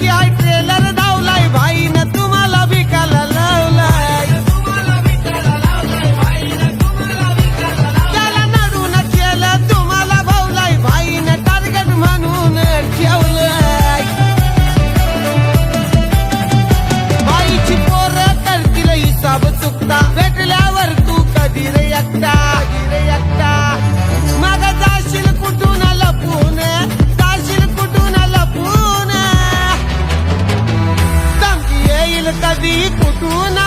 की हाय ट्रेलर धावलाय भाईनं तुम्हाला विकायला लावलाय त्याला नडून केलं तुम्हाला भावलाय भाईनं टार्गेट म्हणून ठेवलंय बाईची पोरं करतील हिसाब चुकता भेटल्यावर तू कधी रे एकटा मग जाशील कुठून लपून धमकी येईल कधी कुठून